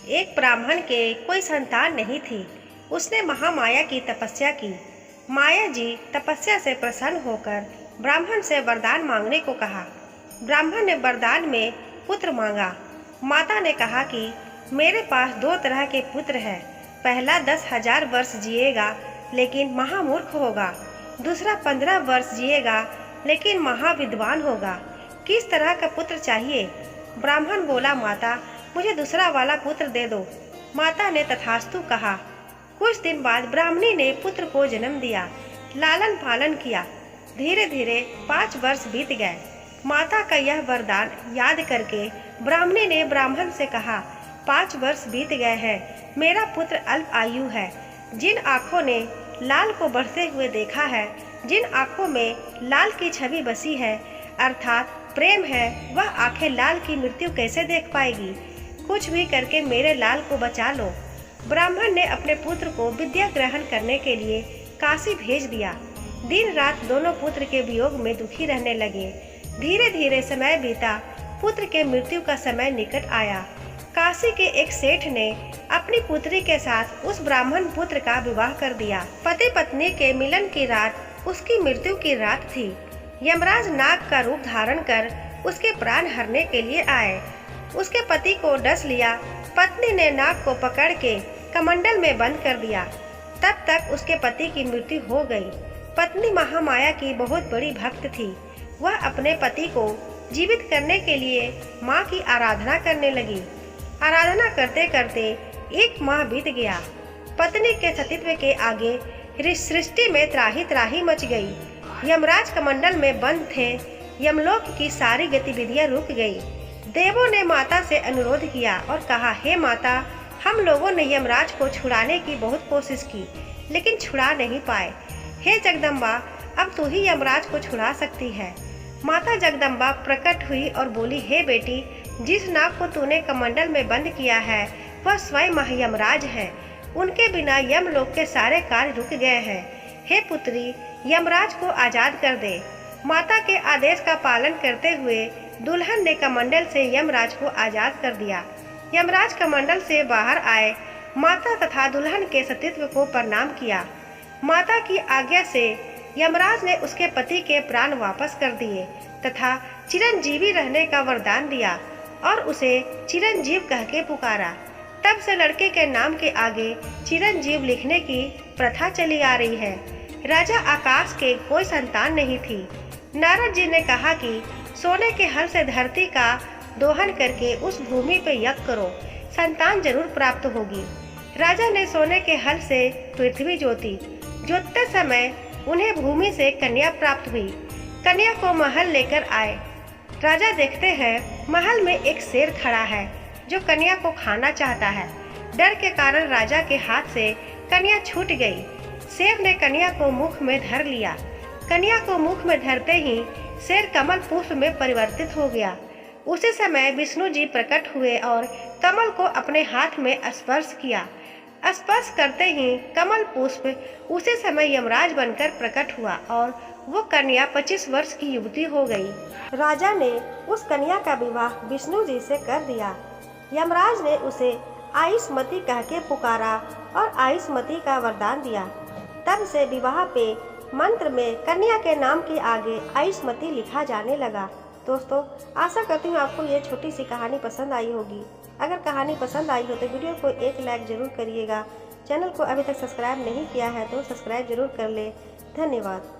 एक ब्राह्मण के कोई संतान नहीं थी। उसने महामाया की तपस्या की। माया जी तपस्या से प्रसन्न होकर ब्राह्मण से वरदान मांगने को कहा। ब्राह्मण ने वरदान में पुत्र मांगा। माता ने कहा कि मेरे पास दो तरह के पुत्र हैं। पहला 10,000 वर्ष जिएगा लेकिन महामूर्ख होगा। दूसरा 15 वर्ष जिएगा लेकिन महाविद्वान होगा। किस तरह का पुत्र चाहिए? ब्राह्मण बोला, माता मुझे दूसरा वाला पुत्र दे दो। माता ने तथास्तु कहा। कुछ दिन बाद ब्राह्मणी ने पुत्र को जन्म दिया। लालन पालन किया। धीरे धीरे 5 वर्ष बीत गए। माता का यह वरदान याद करके ब्राह्मणी ने ब्राह्मण से कहा, 5 वर्ष बीत गए हैं, मेरा पुत्र अल्प आयु है। जिन आँखों ने लाल को बढ़ते हुए देखा है, जिन आँखों में लाल की छवि बसी है अर्थात प्रेम है, वह आंखें लाल की मृत्यु कैसे देख पाएगी? कुछ भी करके मेरे लाल को बचा लो। ब्राह्मण ने अपने पुत्र को विद्या ग्रहण करने के लिए काशी भेज दिया। दिन रात दोनों पुत्र के वियोग में दुखी रहने लगे। धीरे धीरे समय बीता। पुत्र के मृत्यु का समय निकट आया। काशी के एक सेठ ने अपनी पुत्री के साथ उस ब्राह्मण पुत्र का विवाह कर दिया। पति पत्नी के मिलन की रात उसकी मृत्यु की रात थी। यमराज नाग का रूप धारण कर उसके प्राण हरने के लिए आए। उसके पति को डस लिया। पत्नी ने नाग को पकड़ के कमंडल में बंद कर दिया। तब तक उसके पति की मृत्यु हो गई। पत्नी महामाया की बहुत बड़ी भक्त थी। वह अपने पति को जीवित करने के लिए माँ की आराधना करने लगी। आराधना करते करते 1 माह बीत गया। पत्नी के सतीत्व के आगे सृष्टि में त्राही त्राही मच गई। यमराज कमंडल में बंद थे। यमलोक की सारी गतिविधियां रुक गई। देवों ने माता से अनुरोध किया और कहा, हे माता, हम लोगों ने यमराज को छुड़ाने की बहुत कोशिश की लेकिन छुड़ा नहीं पाए। हे जगदम्बा, अब तू ही यमराज को छुड़ा सकती है। माता जगदम्बा प्रकट हुई और बोली, हे बेटी, जिस नाग को तूने कमंडल में बंद किया है वह स्वयं यमराज है। उनके बिना यमलोक के सारे कार्य रुक गए हैं। हे पुत्री, यमराज को आजाद कर दे। माता के आदेश का पालन करते हुए दुल्हन ने कमंडल से यमराज को आजाद कर दिया। यमराज कमंडल से बाहर आए। माता तथा दुल्हन के सतीत्व को प्रणाम किया। माता की आज्ञा से यमराज ने उसके पति के प्राण वापस कर दिए तथा चिरंजीवी रहने का वरदान दिया और उसे चिरंजीव कह के पुकारा। तब से लड़के के नाम के आगे चिरंजीव लिखने की प्रथा चली आ रही है। राजा आकाश के कोई संतान नहीं थी। नारद जी ने कहा कि सोने के हल से धरती का दोहन करके उस भूमि पे यज्ञ करो, संतान जरूर प्राप्त होगी। राजा ने सोने के हल से पृथ्वी जोती। जोतते समय उन्हें भूमि से कन्या प्राप्त हुई। कन्या को महल लेकर आए। राजा देखते हैं महल में एक शेर खड़ा है जो कन्या को खाना चाहता है। डर के कारण राजा के हाथ से कन्या छूट गई। शेर ने कन्या को मुख में धर लिया। कन्या को मुख में धरते ही शेर कमल पुष्प में परिवर्तित हो गया। उसी समय विष्णु जी प्रकट हुए और कमल को अपने हाथ में स्पर्श किया। स्पर्श करते ही कमल पुष्प उसी समय यमराज बनकर प्रकट हुआ और वो कन्या 25 वर्ष की युवती हो गई। राजा ने उस कन्या का विवाह विष्णु जी से कर दिया। यमराज ने उसे आयुष्मती कह के पुकारा और आयुष्मती का वरदान दिया। तब से विवाह पे मंत्र में कन्या के नाम के आगे आयुष्मती लिखा जाने लगा। दोस्तों, आशा करती हूँ आपको ये छोटी सी कहानी पसंद आई होगी। अगर कहानी पसंद आई हो तो वीडियो को एक लाइक जरूर करिएगा। चैनल को अभी तक सब्सक्राइब नहीं किया है तो सब्सक्राइब जरूर कर ले। धन्यवाद।